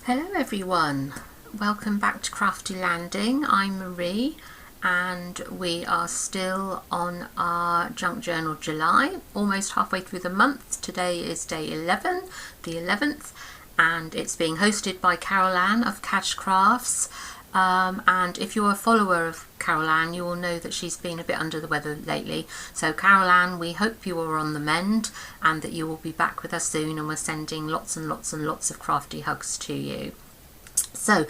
Hello everyone, welcome back to Crafty Landing. I'm Marie and we are still on our junk journal July, almost halfway through the month. Today is day 11, the 11th, and it's being hosted by Cara-Rene of Cajcrafts. And if you're a follower of Cara-Rene, you will know that she's been a bit under the weather lately. So Cara-Rene, we hope you are on the mend and that you will be back with us soon, and we're sending lots and lots and lots of crafty hugs to you. So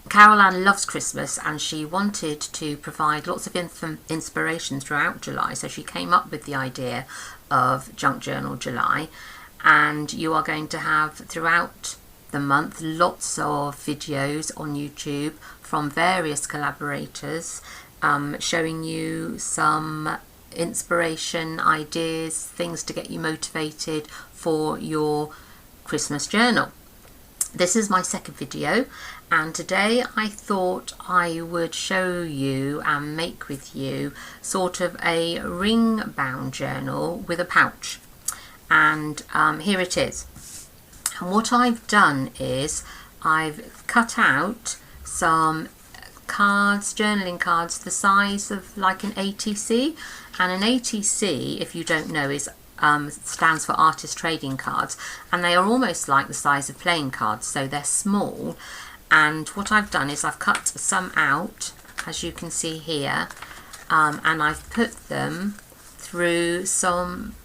Cara-Rene loves Christmas and she wanted to provide lots of inspiration throughout July, so she came up with the idea of Junk Journal July, and you are going to have throughout the month lots of videos on YouTube from various collaborators showing you some inspiration, ideas, things to get you motivated for your Christmas journal. This is my second video, and today I thought I would show you and make with you sort of a ring bound journal with a pouch, and here it is. And what I've done is I've cut out some cards, journaling cards, the size of like an ATC. And an ATC, if you don't know, is stands for artist trading cards, and they are almost like the size of playing cards, so they're small. And what I've done is I've cut some out, as you can see here, and I've put them through some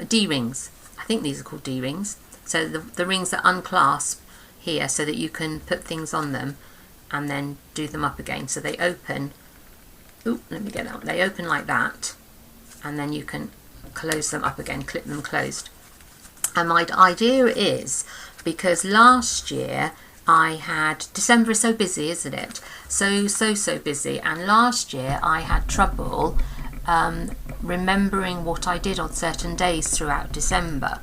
D-rings. I think these are called D-rings. So the rings that unclasp here so that you can put things on them and then do them up again. So they open, let me get that one. They open like that, and then you can close them up again, clip them closed. And my idea is, because last year I had, December is so busy, isn't it? So busy. And last year I had trouble remembering what I did on certain days throughout December,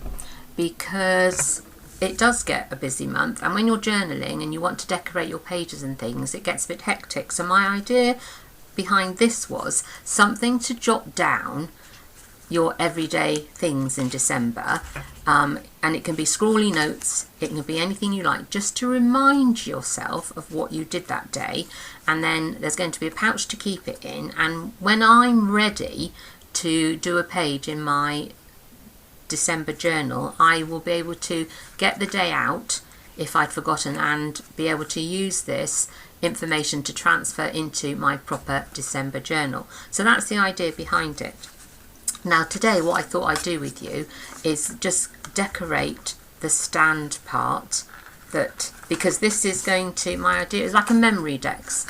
because it does get a busy month, and when you're journaling and you want to decorate your pages and things, it gets a bit hectic. So my idea behind this was something to jot down your everyday things in December, and it can be scrawly notes, it can be anything you like, just to remind yourself of what you did that day. And then there's going to be a pouch to keep it in, and when I'm ready to do a page in my December journal, I will be able to get the day out if I'd forgotten and be able to use this information to transfer into my proper December journal. So that's the idea behind it. Now today what I thought I'd do with you is just decorate the stand part, that because this is going to, my idea is like a memory dex.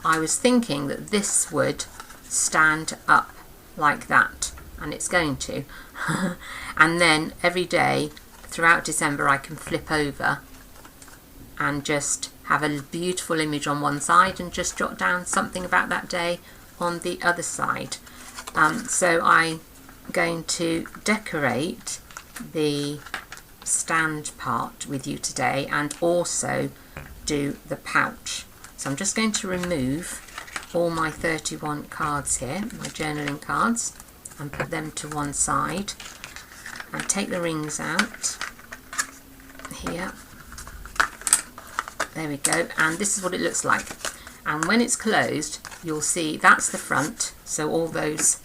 I was thinking that this would stand up like that, and it's going to. And then every day throughout December I can flip over and just have a beautiful image on one side and just jot down something about that day on the other side. So I'm going to decorate the stand part with you today and also do the pouch. So I'm just going to remove all my 31 cards here, my journaling cards, and put them to one side and take the rings out here. There we go, and this is what it looks like. And when it's closed, you'll see that's the front, so all those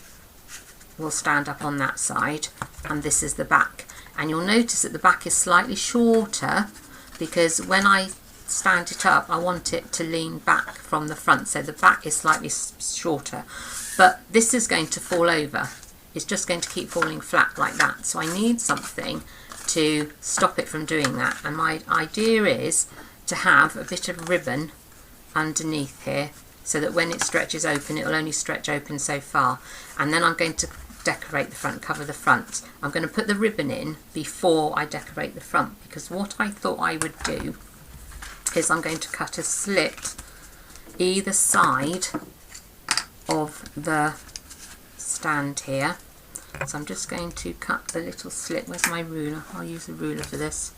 will stand up on that side, and this is the back. And you'll notice that the back is slightly shorter because when I stand it up I want it to lean back from the front, so the back is slightly shorter. But this is going to fall over. It's just going to keep falling flat like that. So I need something to stop it from doing that. And my idea is to have a bit of ribbon underneath here so that when it stretches open, it will only stretch open so far. And then I'm going to decorate the front, cover the front. I'm going to put the ribbon in before I decorate the front, because what I thought I would do is I'm going to cut a slit either side of the stand here. So I'm just going to cut the little slit. Where's my ruler? I'll use a ruler for this.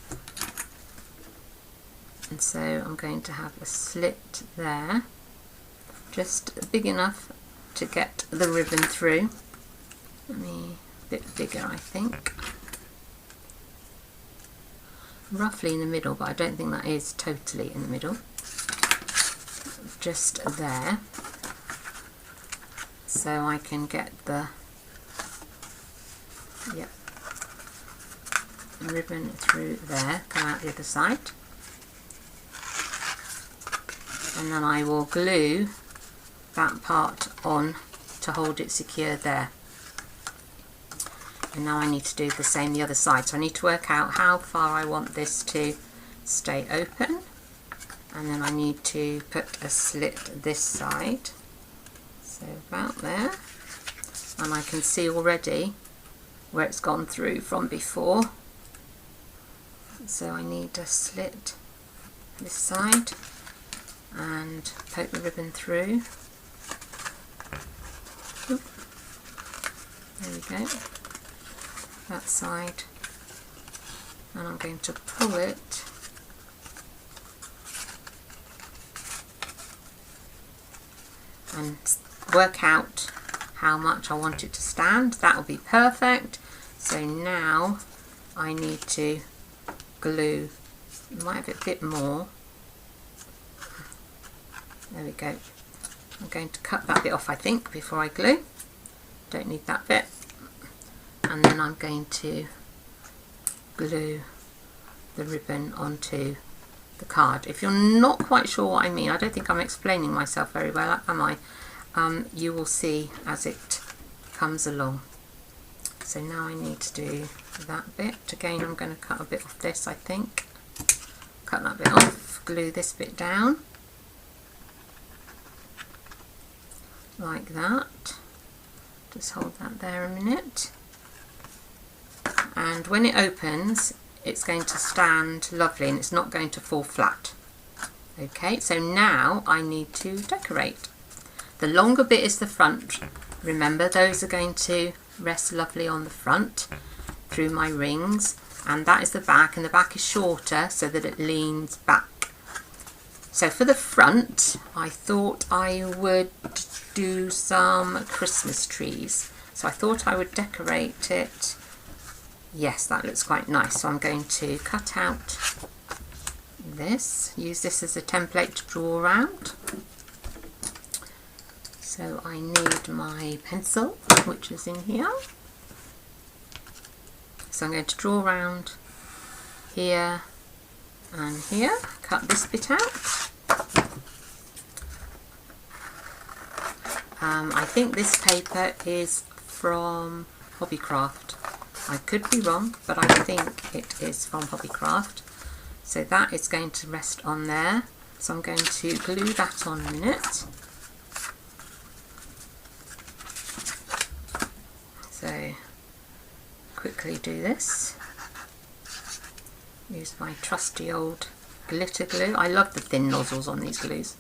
And so I'm going to have a slit there, just big enough to get the ribbon through. A bit bigger, I think. roughly in the middle, but I don't think that is totally in the middle. Just there, so I can get the ribbon through there, come out the other side, and then I will glue that part on to hold it secure there. And now I need to do the same the other side, so I need to work out how far I want this to stay open, and then I need to put a slit this side, so about there, and I can see already where it's gone through from before, so I need a slit this side and poke the ribbon through. Oop. There we go, that side, and I'm going to pull it and work out how much I want it to stand. That will be perfect. So now I need to glue, you might have it a bit more, there we go. I'm going to cut that bit off, I think, before I glue, don't need that bit, and then I'm going to glue the ribbon onto the card. If you're not quite sure what I mean, I don't think I'm explaining myself very well, am I? You will see as it comes along. So now I need to do that bit. Again, I'm going to cut a bit off this, I think. Cut that bit off, glue this bit down, like that. Just hold that there a minute. And when it opens, it's going to stand lovely and it's not going to fall flat. Okay, so now I need to decorate. The longer bit is the front. Remember, those are going to rest lovely on the front through my rings, and that is the back, and the back is shorter so that it leans back. So for the front, I thought I would do some Christmas trees. So I thought I would decorate it. Yes, that looks quite nice. So I'm going to cut out this, use this as a template to draw around. So I need my pencil, which is in here. So I'm going to draw around here and here, cut this bit out. I think this paper is from Hobbycraft. I could be wrong, but I think it is from Hobbycraft. So that is going to rest on there. So I'm going to glue that on a minute. So quickly do this. Use my trusty old glitter glue. I love the thin nozzles on these glues.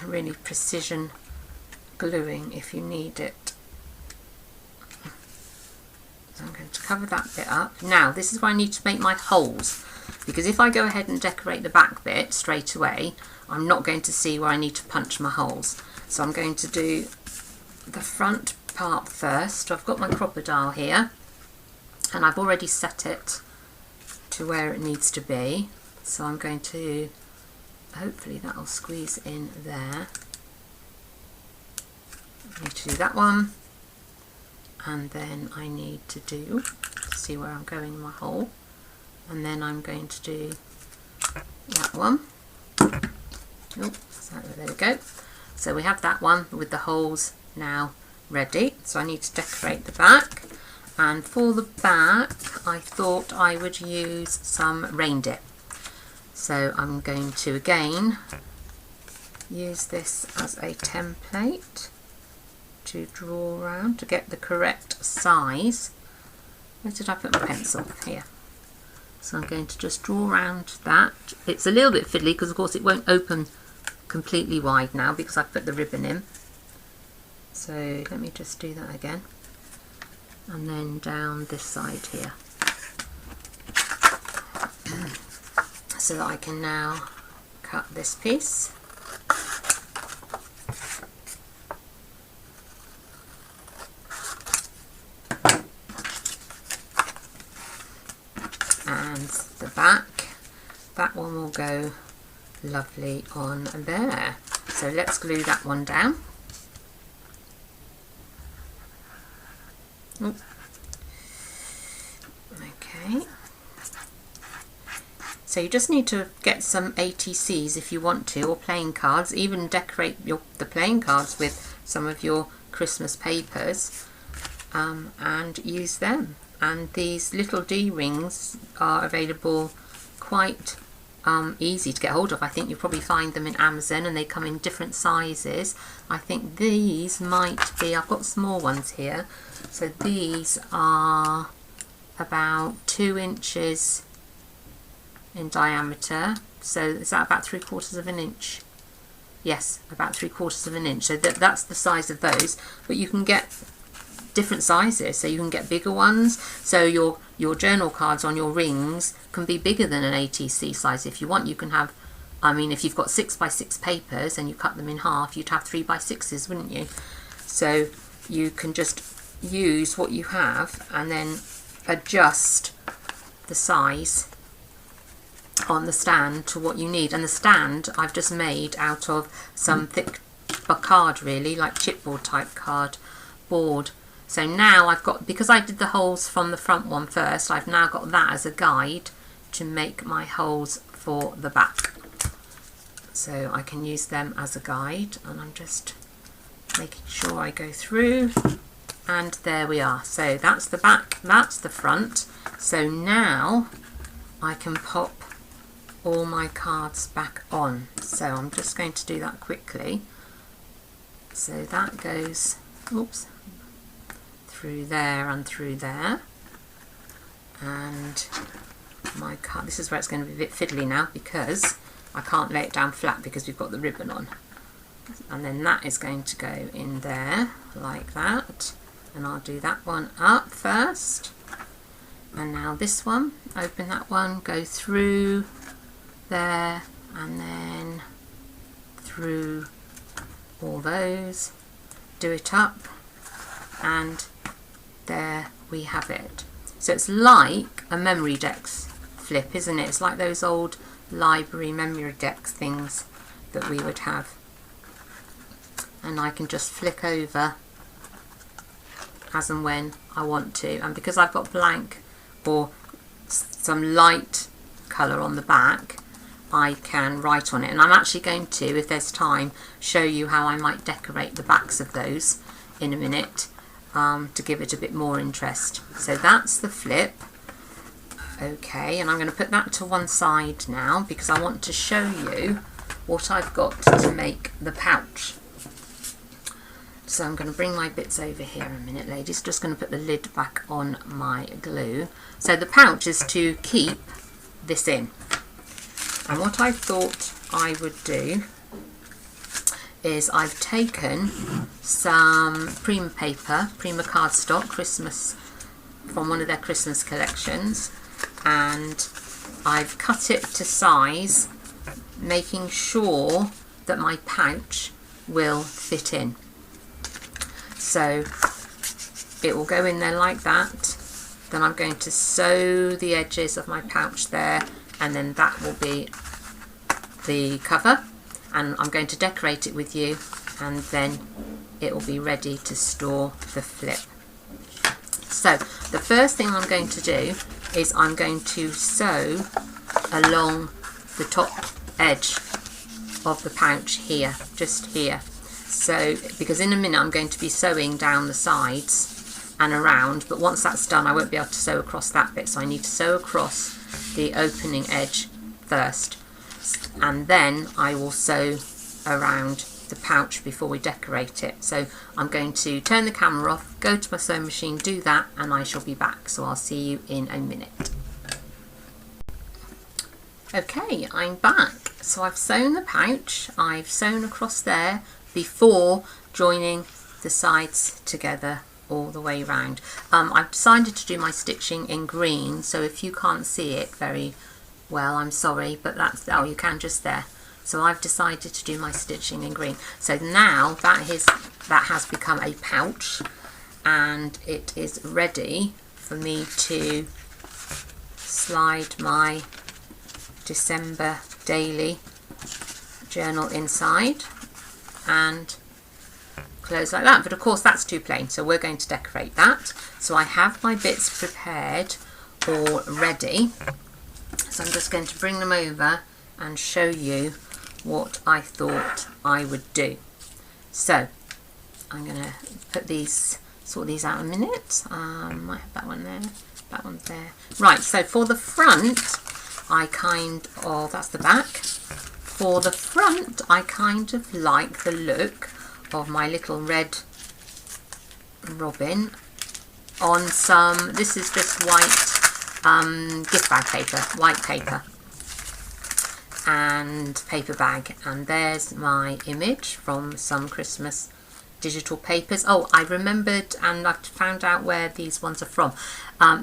Really precision gluing if you need it. So I'm going to cover that bit up. Now this is where I need to make my holes, because if I go ahead and decorate the back bit straight away, I'm not going to see where I need to punch my holes. So I'm going to do the front part first. I've got my crocodile here and I've already set it to where it needs to be, so I'm going to, hopefully that'll squeeze in there. I need to do that one, and then I need to do, see where I'm going in my hole, and then I'm going to do that one. Oh, so there we go. So we have that one with the holes now ready. So I need to decorate the back, and for the back I thought I would use some reindeer. So I'm going to again use this as a template to draw around to get the correct size. Where did I put my pencil? Here. So I'm going to just draw around that. It's a little bit fiddly because of course it won't open completely wide now because I've put the ribbon in. So let me just do that again, and then down this side here, so that I can now cut this piece. and the back. That one will go lovely on there. So let's glue that one down. Oop. Okay. So you just need to get some ATCs if you want to, or playing cards. Even decorate the playing cards with some of your Christmas papers, and use them. And these little D-rings are available quite easy to get hold of. I think you'll probably find them in Amazon, and they come in different sizes. I think these might be, I've got small ones here, so these are about 2 inches in diameter. So is that about 3/4 of an inch? Yes, about 3/4 of an inch. So that's the size of those, but you can get different sizes, so you can get bigger ones. So your journal cards on your rings can be bigger than an ATC size if you want. You can have, I mean, if you've got 6x6 papers and you cut them in half, you'd have 3x6s, wouldn't you? So you can just use what you have and then adjust the size on the stand to what you need. And the stand I've just made out of some thick card, really, like chipboard type card board. So now I've got, because I did the holes from the front one first, I've now got that as a guide to make my holes for the back. So I can use them as a guide, and I'm just making sure I go through, and there we are. So that's the back, that's the front. So now I can pop all my cards back on. So I'm just going to do that quickly. So that goes, oops, through there and through there, and my card, this is where it's going to be a bit fiddly now because I can't lay it down flat because we've got the ribbon on. And then that is going to go in there like that, and I'll do that one up first, and now this one, open that one, go through there and then through all those, do it up, and there we have it. So it's like a memory decks flip, isn't it? It's like those old library memory decks things that we would have. And I can just flick over as and when I want to. And because I've got blank or some light colour on the back, I can write on it. And I'm actually going to, if there's time, show you how I might decorate the backs of those in a minute, to give it a bit more interest. So that's the flip. Okay, and I'm going to put that to one side now because I want to show you what I've got to make the pouch. So I'm going to bring my bits over here a minute, ladies. Just going to put the lid back on my glue. So the pouch is to keep this in. And what I thought I would do is I've taken some Prima paper, Prima cardstock, Christmas, from one of their Christmas collections, and I've cut it to size, making sure that my pouch will fit in. So it will go in there like that. Then I'm going to sew the edges of my pouch there, and then that will be the cover, and I'm going to decorate it with you, and then it will be ready to store the flip. So the first thing I'm going to do is I'm going to sew along the top edge of the pouch here, just here. So because in a minute I'm going to be sewing down the sides and around, but once that's done I won't be able to sew across that bit, so I need to sew across the opening edge first, and then I will sew around the pouch before we decorate it. So I'm going to turn the camera off, go to my sewing machine, do that, and I shall be back. So I'll see you in a minute. Okay, I'm back. So I've sewn the pouch, I've sewn across there before joining the sides together all the way around. I've decided to do my stitching in green, so if you can't see it very well, I'm sorry, but that's, oh, you can just there. So I've decided to do my stitching in green. So now that has become a pouch, and it is ready for me to slide my December daily journal inside and close like that. But of course that's too plain, so we're going to decorate that. So I have my bits prepared already, so I'm just going to bring them over and show you what I thought I would do. So I'm going to put these, sort these out in a minute. I have that one there, that one's there. Right, so for the front, that's the back. For the front, I kind of like the look of my little red robin on some, this is just white gift bag paper, white paper and paper bag, and there's my image from some Christmas digital papers. Oh, I remembered and I've found out where these ones are from.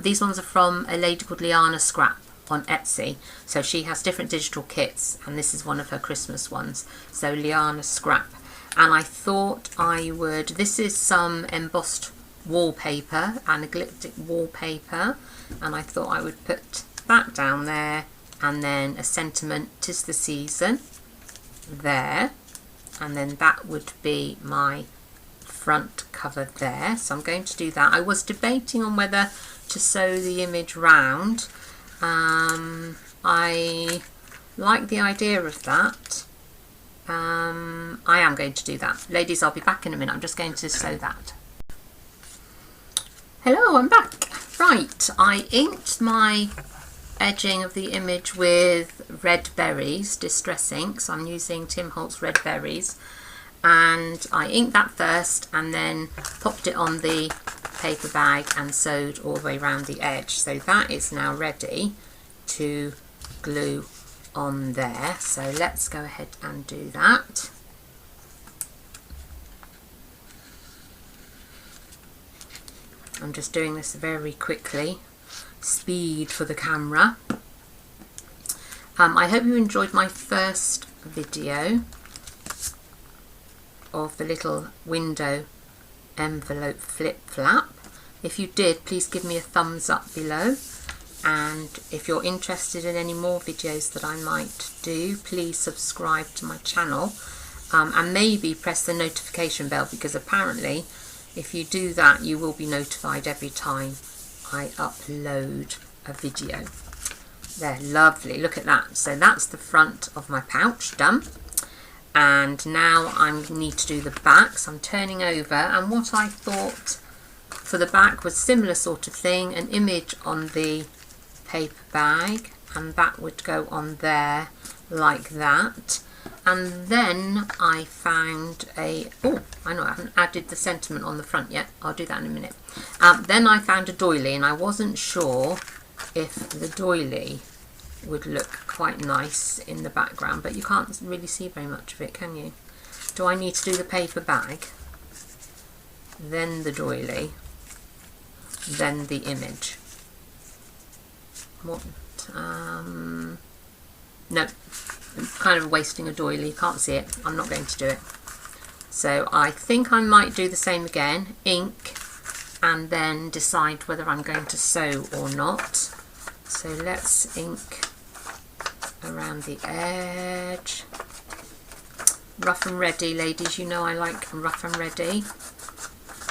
These ones are from a lady called Liana Scrap on Etsy. So she has different digital kits, and this is one of her Christmas ones. So Liana Scrap. And I thought I would, this is some embossed wallpaper, anaglyptic wallpaper, and I thought I would put that down there, and then a sentiment, 'tis the season, there, and then that would be my front cover there. So I'm going to do that. I was debating on whether to sew the image round. I like the idea of that. I am going to do that. Ladies, I'll be back in a minute. I'm just going to sew that. Hello, I'm back. Right, I inked my edging of the image with red berries, distress ink. So I'm using Tim Holtz red berries. And I inked that first and then popped it on the paper bag and sewed all the way around the edge. So that is now ready to glue on there. So let's go ahead and do that. I'm just doing this very quickly, speed for the camera. I hope you enjoyed my first video of the little window envelope flip flap. If you did, please give me a thumbs up below, and if you're interested in any more videos that I might do, please subscribe to my channel, and maybe press the notification bell, because apparently if you do that you will be notified every time I upload a video. There, lovely, look at that. So that's the front of my pouch done. And now I need to do the back, so I'm turning over, and what I thought for the back was similar sort of thing, an image on the paper bag, and that would go on there like that. And then I found a, oh, I know I haven't added the sentiment on the front yet, I'll do that in a minute. Then I found a doily, and I wasn't sure if the doily would look quite nice in the background, but you can't really see very much of it, can you? Do I need to do the paper bag, then the doily, then the image? What? No, I'm kind of wasting a doily, can't see it, I'm not going to do it. So I think I might do the same again, ink, and then decide whether I'm going to sew or not. So let's ink around the edge. Rough and ready, ladies, you know I like rough and ready.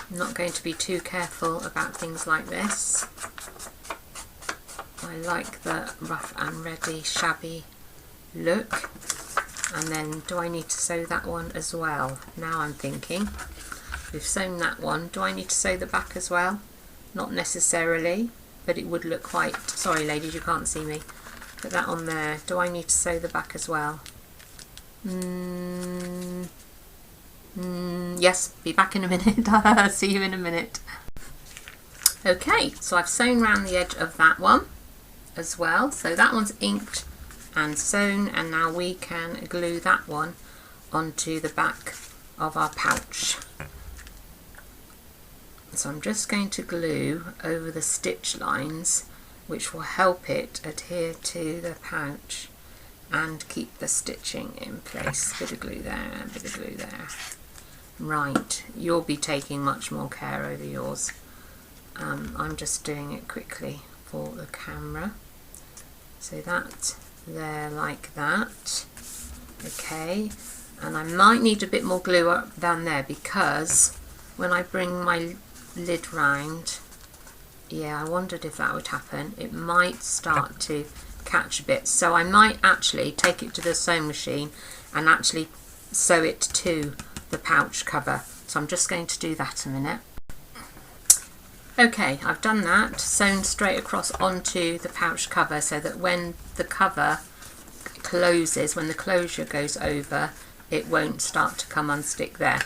I'm not going to be too careful about things like this. I like the rough and ready shabby look. And then do I need to sew that one as well? Now I'm thinking, we've sewn that one, do I need to sew the back as well? Not necessarily, but it would look quite, sorry ladies, you can't see me. Put that on there. Do I need to sew the back as well? Yes, be back in a minute. See you in a minute. Okay, so I've sewn around the edge of that one as well. So that one's inked and sewn, and now we can glue that one onto the back of our pouch. So I'm just going to glue over the stitch lines, which will help it adhere to the pouch and keep the stitching in place. Bit of glue there, bit of glue there. Right, you'll be taking much more care over yours. I'm just doing it quickly for the camera. So that there, like that. Okay, and I might need a bit more glue up down there, because when I bring my lid round, yeah, I wondered if that would happen. It might start to catch a bit, so I might actually take it to the sewing machine and actually sew it to the pouch cover. So I'm just going to do that a minute. Okay, I've done that, sewn straight across onto the pouch cover, so that when the cover closes, when the closure goes over, it won't start to come unstick there.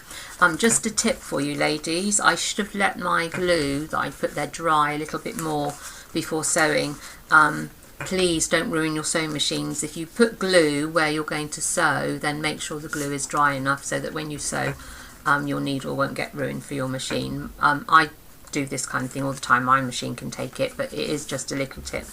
Just a tip for you ladies, I should have let my glue that I put there dry a little bit more before sewing. Please don't ruin your sewing machines. If you put glue where you're going to sew, then make sure the glue is dry enough so that when you sew, your needle won't get ruined for your machine. I do this kind of thing all the time. My machine can take it, but it is just a little tip.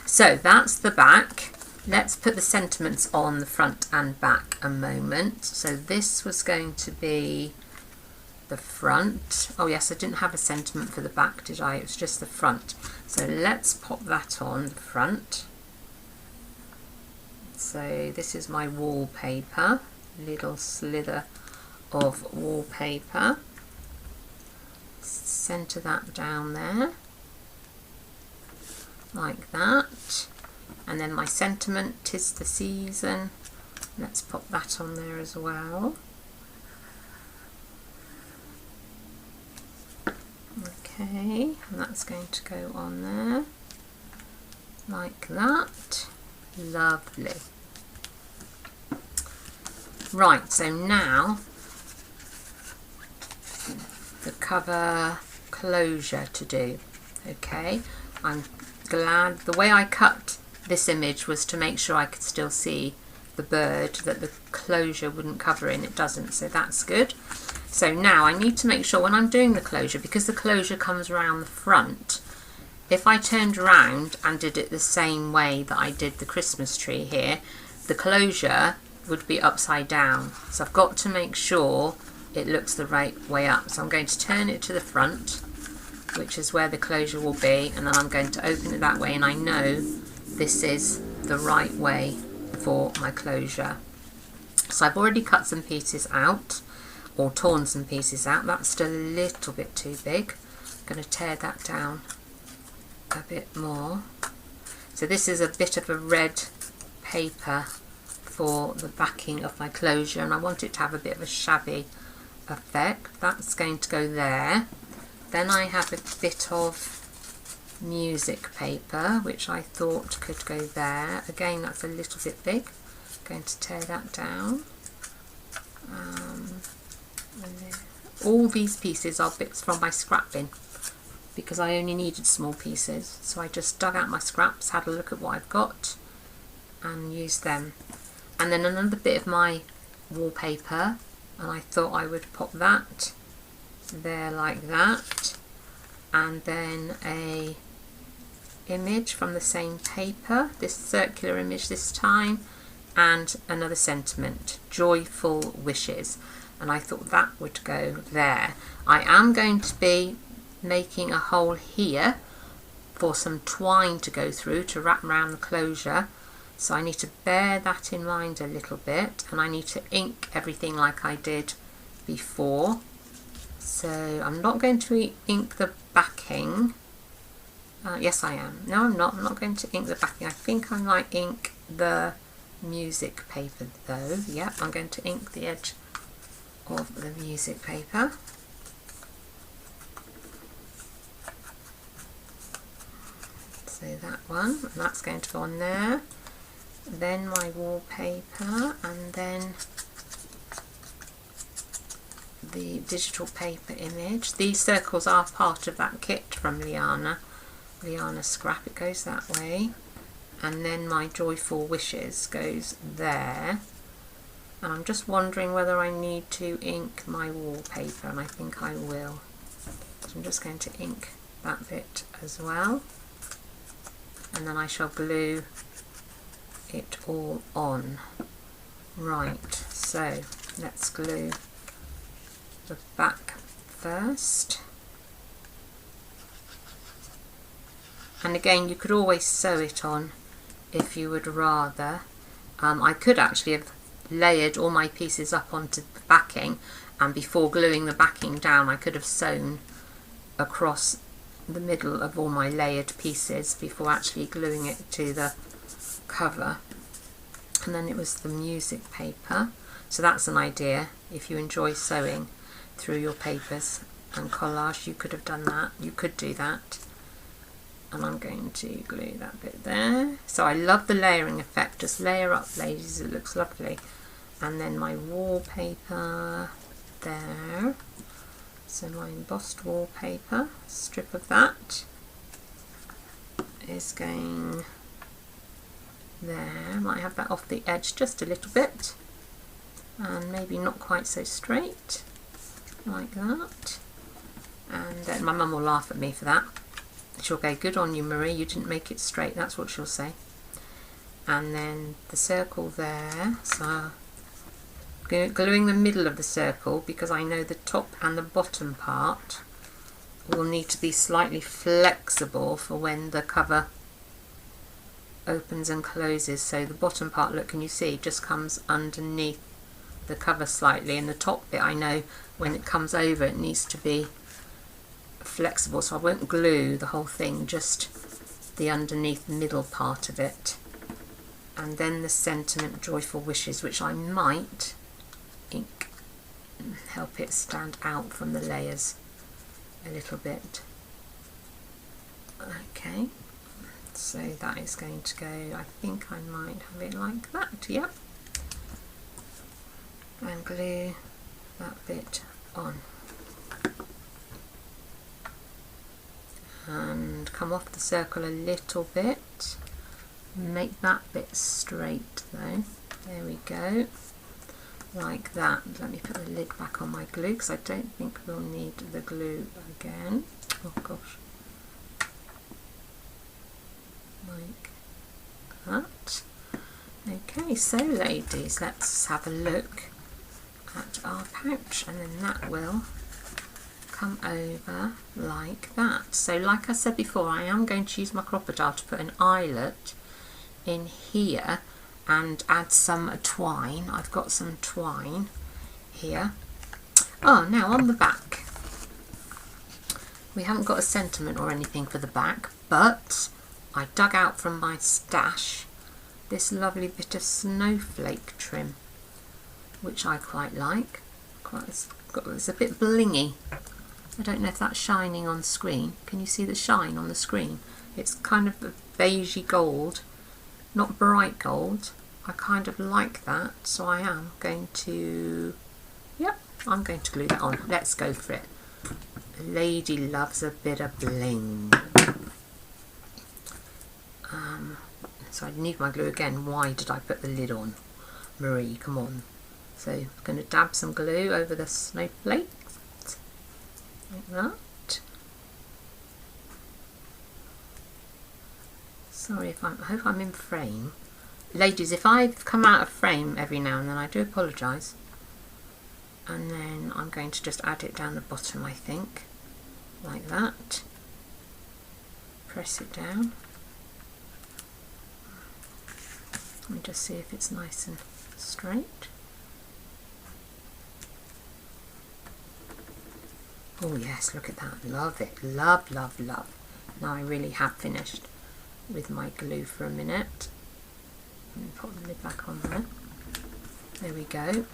So that's the back. Let's put the sentiments on the front and back a moment. So this was going to be the front. Oh yes, I didn't have a sentiment for the back, did I? It was just the front. So let's pop that on the front. So this is my wallpaper, little slither of wallpaper. Centre that down there, like that. And then my sentiment, 'tis the season. Let's pop that on there as well. Okay, and that's going to go on there, like that. Lovely. Right, so now the cover closure to do. Okay, I'm glad the way I cut this image was to make sure I could still see the bird, that the closure wouldn't cover it, and it doesn't, so that's good. So now I need to make sure when I'm doing the closure, because the closure comes around the front, if I turned around and did it the same way that I did the Christmas tree here, the closure would be upside down. So I've got to make sure it looks the right way up. So I'm going to turn it to the front, which is where the closure will be, and then I'm going to open it that way, and I know this is the right way for my closure. So I've already cut some pieces out, or torn some pieces out. That's still a little bit too big. I'm going to tear that down a bit more. So this is a bit of a red paper for the backing of my closure, and I want it to have a bit of a shabby effect. That's going to go there. Then I have a bit of music paper, which I thought could go there. Again, that's a little bit big. I'm going to tear that down. All these pieces are bits from my scrap bin, because I only needed small pieces. So I just dug out my scraps, had a look at what I've got, and used them. And then another bit of my wallpaper, and I thought I would pop that there like that. And then a image from the same paper, this circular image this time, and another sentiment, joyful wishes, and I thought that would go there. I am going to be making a hole here for some twine to go through to wrap around the closure, so I need to bear that in mind a little bit, and I need to ink everything like I did before. So I'm not going to ink the backing. Yes, I am. No, I'm not. I'm not going to ink the backing. I think I might ink the music paper though. Yep, I'm going to ink the edge of the music paper. So that one, and that's going to go on there. Then my wallpaper, and then the digital paper image. These circles are part of that kit from Liana Scrap. It goes that way. And then my joyful wishes goes there. And I'm just wondering whether I need to ink my wallpaper, and I think I will. So I'm just going to ink that bit as well. And then I shall glue it all on. Right, so let's glue the back first. And again, you could always sew it on if you would rather. I could actually have layered all my pieces up onto the backing, and before gluing the backing down I could have sewn across the middle of all my layered pieces before actually gluing it to the cover. And then it was the music paper, so that's an idea. If you enjoy sewing through your papers and collage, you could have done that, you could do that. And I'm going to glue that bit there. So I love the layering effect, just layer up ladies, it looks lovely. And then my wallpaper there, so my embossed wallpaper, strip of that is going there. Might have that off the edge just a little bit, and maybe not quite so straight, like that. And then my mum will laugh at me for that. She'll go, "Good on you, Marie, you didn't make it straight," that's what she'll say. And then the circle there, so gluing the middle of the circle, because I know the top and the bottom part will need to be slightly flexible for when the cover opens and closes. So the bottom part, look, can you see, just comes underneath the cover slightly, and the top bit, I know when it comes over it needs to be flexible, so I won't glue the whole thing, just the underneath middle part of it. And then the sentiment joyful wishes, which I might ink, help it stand out from the layers a little bit. Okay, so that is going to go, I think I might have it like that, yep. And glue that bit on. And come off the circle a little bit, make that bit straight though. There we go, like that. Let me put the lid back on my glue because I don't think we'll need the glue again. Oh gosh, like that. Okay, so ladies, let's have a look at our pouch, and then that will come over like that. So like I said before, I am going to use my crocodile to put an eyelet in here and add some twine. I've got some twine here. Oh, now on the back, we haven't got a sentiment or anything for the back, but I dug out from my stash this lovely bit of snowflake trim, which I quite like. It's a bit blingy. I don't know if that's shining on screen. Can you see the shine on the screen? It's kind of a beigey gold, not bright gold. I kind of like that, so I am going to, yep, I'm going to glue that on. Let's go for it. A lady loves a bit of bling. So I need my glue again. Why did I put the lid on? Marie, come on. So I'm going to dab some glue over the snowflake. Like that. Sorry if I hope I'm in frame. Ladies, if I've come out of frame every now and then, I do apologise. And then I'm going to just add it down the bottom, I think. Like that. Press it down. Let me just see if it's nice and straight. Oh yes, look at that. Love it. Love, love, love. Now I really have finished with my glue for a minute. Let me put the lid back on there. There we go.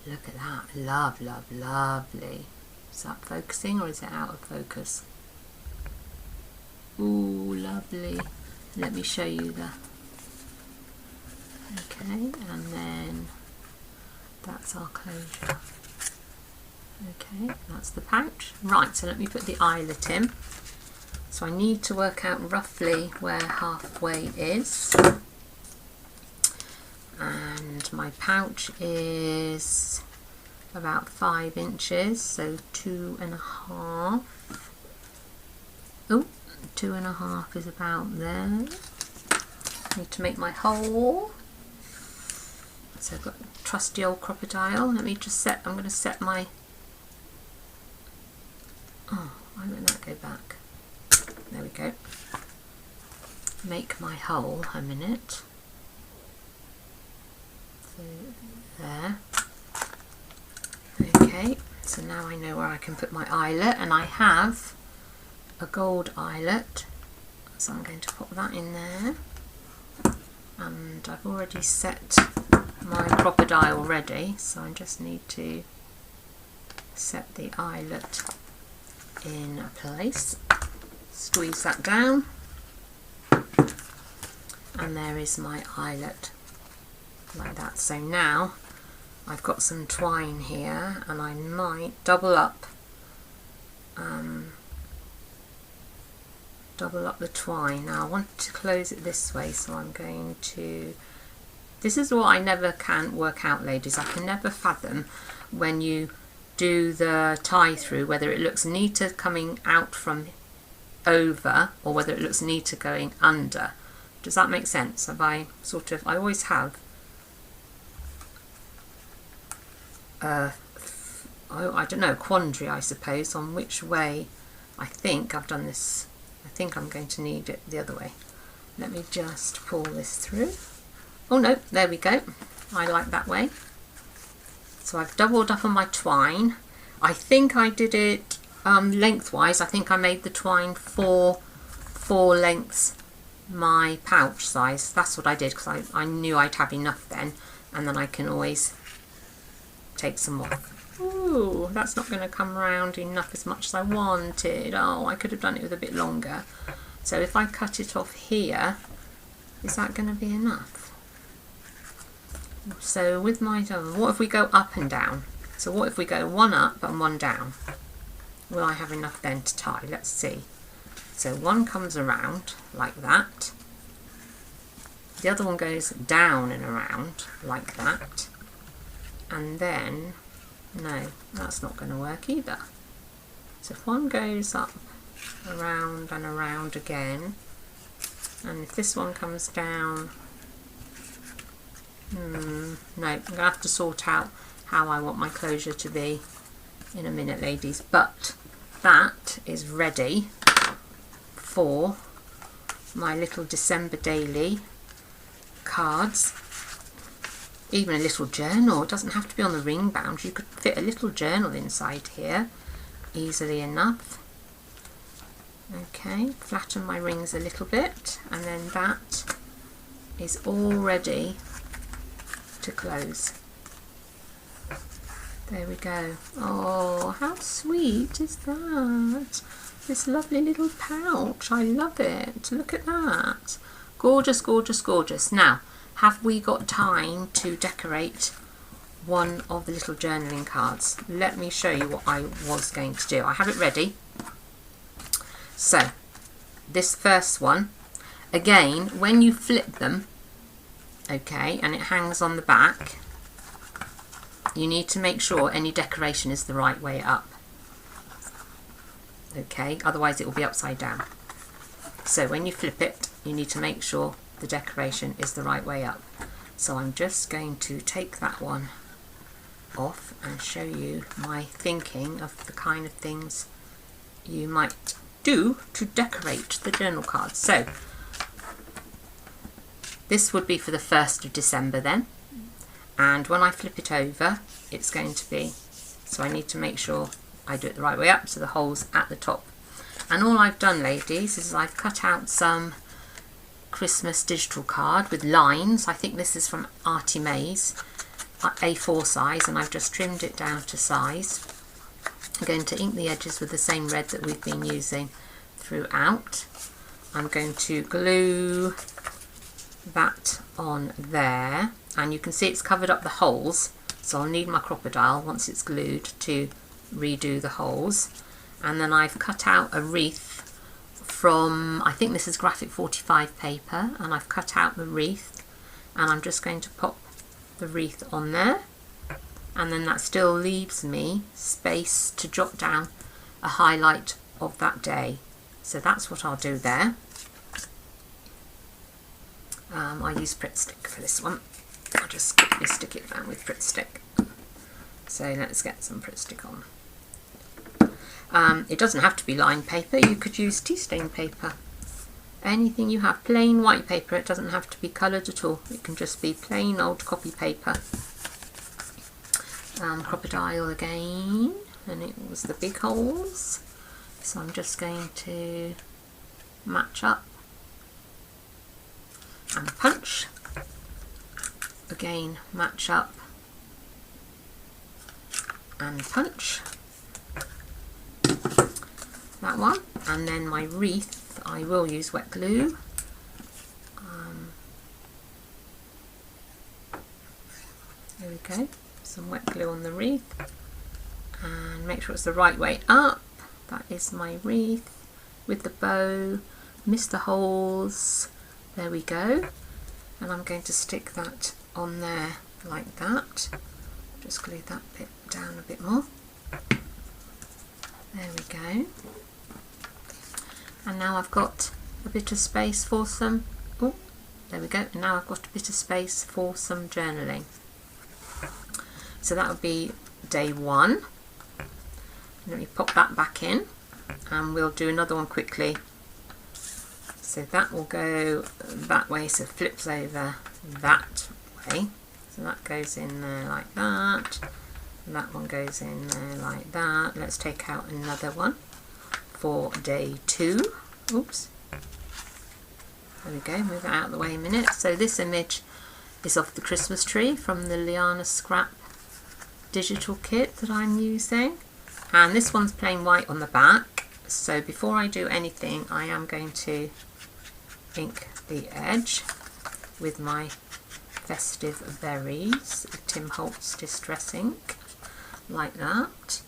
Look at that. Love, love, lovely. Is that focusing or is it out of focus? Ooh, lovely. Let me show you the... Okay, and then that's our closure. Okay, that's the pouch. Right, so let me put the eyelet in. So I need to work out roughly where halfway is. And my pouch is about 5 inches, so 2.5. Oh, 2.5 is about there. Need to make my hole. So I've got a trusty old crocodile. Let me just set, I'm going to set my... Oh, why won't that go back? There we go. make my hole a minute. So there. Okay, so now I know where I can put my eyelet, and I have a gold eyelet, so I'm going to pop that in there. And I've already set my crocodile ready, so I just need to set the eyelet in place. Squeeze that down, and there is my eyelet, like that. So now I've got some twine here, and I might double up the twine. Now I want to close it this way, so I'm going to, this is what I never can work out, ladies. I can never fathom when you do the tie through whether it looks neater coming out from over or whether it looks neater going under. Does that make sense? Have I sort of, I always have I don't know, quandary I suppose on which way. I think I've done this, I think I'm going to need it the other way. Let me just pull this through. Oh no, there we go. I like that way. So I've doubled up on my twine. I think I did it lengthwise. I think I made the twine four lengths my pouch size. That's what I did, because I knew I'd have enough then, and then I can always take some off. Ooh, that's not going to come around enough as much as I wanted. Oh, I could have done it with a bit longer. So if I cut it off here, is that going to be enough? So with my, what if we go up and down? So what if we go one up and one down? Will I have enough then to tie? Let's see. So one comes around like that. The other one goes down and around like that. And then, no, that's not going to work either. So if one goes up, around and around again, and if this one comes down, no, I'm going to have to sort out how I want my closure to be in a minute, ladies. But that is ready for my little December daily cards. Even a little journal. It doesn't have to be on the ring bound. You could fit a little journal inside here easily enough. Okay, flatten my rings a little bit, and then that is all ready to close. There we go. Oh, how sweet is that? This lovely little pouch. I love it. Look at that. Gorgeous, gorgeous, gorgeous. Now, have we got time to decorate one of the little journaling cards? Let me show you what I was going to do. I have it ready. So, this first one, again, when you flip them, okay, and it hangs on the back, you need to make sure any decoration is the right way up. Okay, otherwise it will be upside down. So when you flip it, you need to make sure the decoration is the right way up. So I'm just going to take that one off and show you my thinking of the kind of things you might do to decorate the journal cards. So this would be for the 1st of December then, and when I flip it over it's going to be, so I need to make sure I do it the right way up, so the hole's at the top. And all I've done, ladies, is I've cut out some Christmas digital card with lines. I think this is from Artie May's A4 size, and I've just trimmed it down to size. I'm going to ink the edges with the same red that we've been using throughout. I'm going to glue that on there, and you can see it's covered up the holes, so I'll need my crocodile once it's glued to redo the holes. And then I've cut out a wreath from, I think this is graphic 45 paper, and I've cut out the wreath, and I'm just going to pop the wreath on there, and then that still leaves me space to jot down a highlight of that day. So that's what I'll do there. I use Pritt Stick for this one. I'll just quickly stick it down with Pritt Stick. So let's get some Pritt Stick on. It doesn't have to be lined paper, you could use tea stain paper. anything you have, plain white paper, it doesn't have to be coloured at all, it can just be plain old copy paper. Crocodile again, and it was the big holes, so I'm just going to match up and punch, again match up and punch, that one. And then my wreath, I will use wet glue. There we go, some wet glue on the wreath, and make sure it's the right way up. That is my wreath with the bow, miss the holes, there we go. And I'm going to stick that on there like that. Just glue that bit down a bit more. There we go. And now I've got a bit of space for some, oh, there we go. And now I've got a bit of space for some journaling. So that would be day 1. Let me pop that back in, and we'll do another one quickly. So that will go that way, so flips over that way. So that goes in there like that. And that one goes in there like that. Let's take out another one for day 2. Oops. There we go, move it out of the way a minute. So this image is of the Christmas tree from the Liana Scrap digital kit that I'm using. And this one's plain white on the back. So before I do anything, I am going to ink the edge with my Festive Berries Tim Holtz Distress Ink, like that.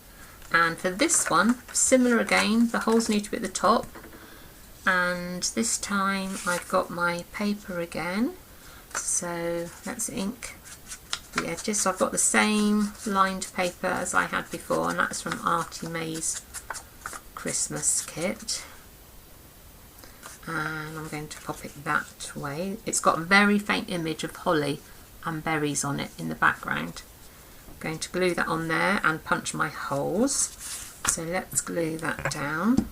And for this one, similar again, the holes need to be at the top, and this time I've got my paper again, so let's ink the edges. So I've got the same lined paper as I had before, and that's from Artie May's Christmas kit, and I'm going to pop it that way. It's got a very faint image of holly and berries on it in the background. I'm going to glue that on there and punch my holes. So let's glue that down.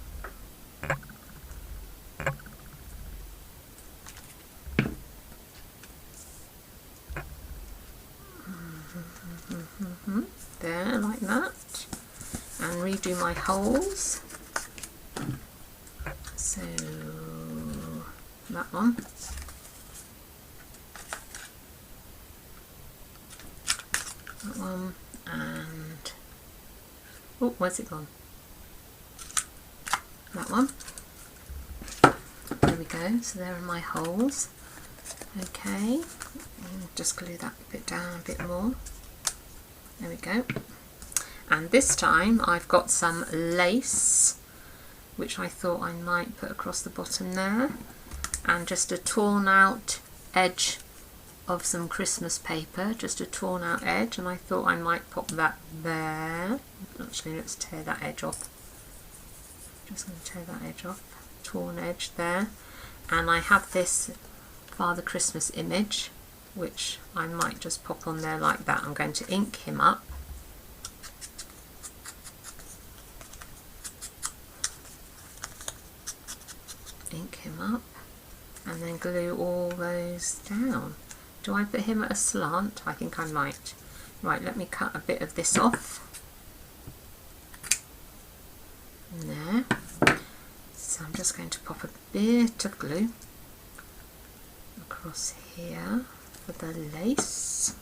There, like that. And redo my holes. So that one. That one, and oh, where's it gone? That one. There we go. So there are my holes. Okay, and just glue that bit down a bit more. There we go. And this time I've got some lace, which I thought I might put across the bottom there, and just a torn out edge of some Christmas paper, just a torn out edge, and I thought I might pop that there. Actually, let's tear that edge off. Just going to tear that edge off, torn edge there. And I have this Father Christmas image, which I might just pop on there like that. I'm going to ink him up. Ink him up, and then glue all those down. Do I put him at a slant? I think I might. Right, let me cut a bit of this off. There. So I'm just going to pop a bit of glue across here for the lace.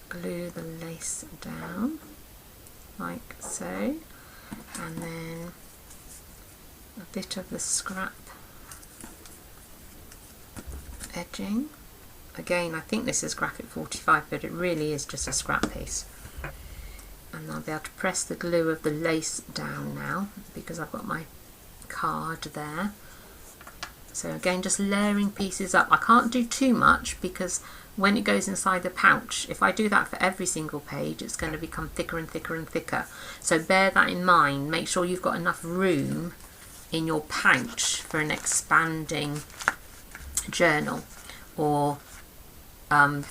Glue the lace down like so, and then a bit of the scrap edging. Again, I think this is graphic 45, but it really is just a scrap piece. And I'll be able to press the glue of the lace down now because I've got my card there. So again, just layering pieces up. I can't do too much because when it goes inside the pouch, if I do that for every single page, it's going to become thicker and thicker and thicker. So bear that in mind. Make sure you've got enough room in your pouch for an expanding journal or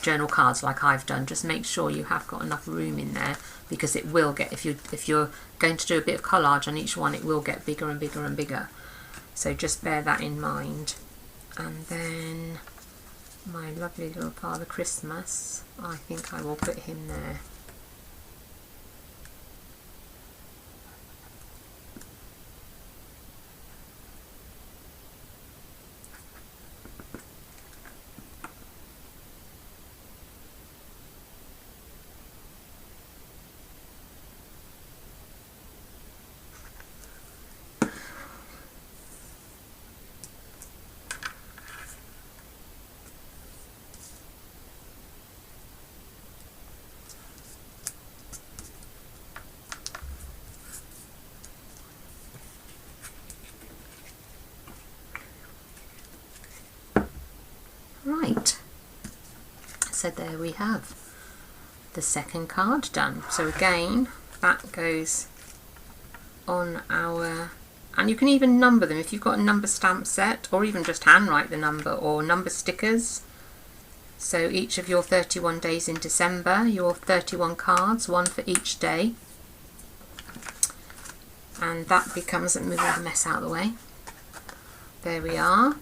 journal cards like I've done. Just make sure you have got enough room in there, because it will get, if you're going to do a bit of collage on each one, it will get bigger and bigger and bigger. So just bear that in mind. And then my lovely little Father Christmas, I think I will put him there. Right, so there we have the second card done. So again, that goes on our, and you can even number them if you've got a number stamp set, or even just handwrite the number, or number stickers. So each of your 31 days in December, your 31 cards, one for each day. And that becomes, let me move all the mess out of the way. There we are.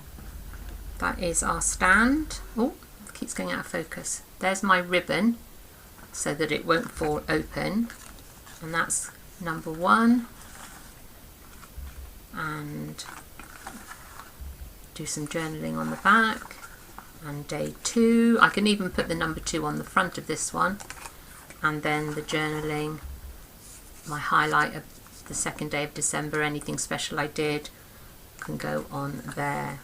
That is our stand. Oh, it keeps going out of focus. There's my ribbon so that it won't fall open. And that's number 1. And do some journaling on the back. And day 2. I can even put the number 2 on the front of this one. And then the journaling, my highlight of the second day of December, anything special I did can go on there.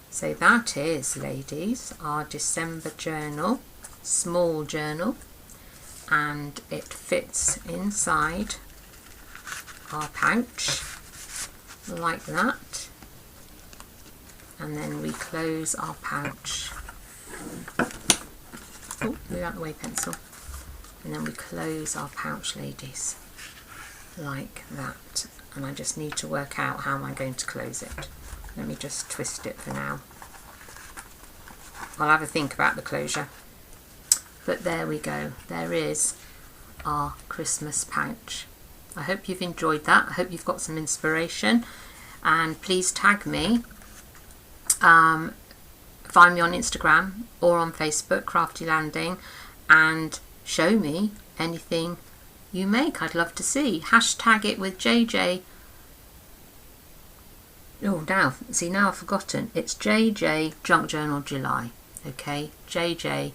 So that is, ladies, our December journal, small journal, and it fits inside our pouch like that, and then we close our pouch. Oh, move out the way, pencil. And then we close our pouch, ladies, like that. And I just need to work out how am I going to close it. Let me just twist it for now. I'll have a think about the closure. But there we go. There is our Christmas pouch. I hope you've enjoyed that. I hope you've got some inspiration. And please tag me. Find me on Instagram or on Facebook, Crafty Landing, and show me anything you make. I'd love to see. Hashtag it with JJ. Oh, now I've forgotten. It's JJ Junk Journal July. Okay, JJ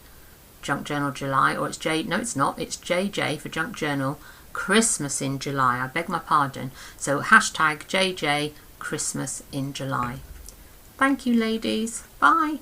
Junk Journal July, or it's no, it's not. It's JJ for Junk Journal Christmas in July. I beg my pardon. So hashtag JJ Christmas in July. Thank you, ladies. Bye.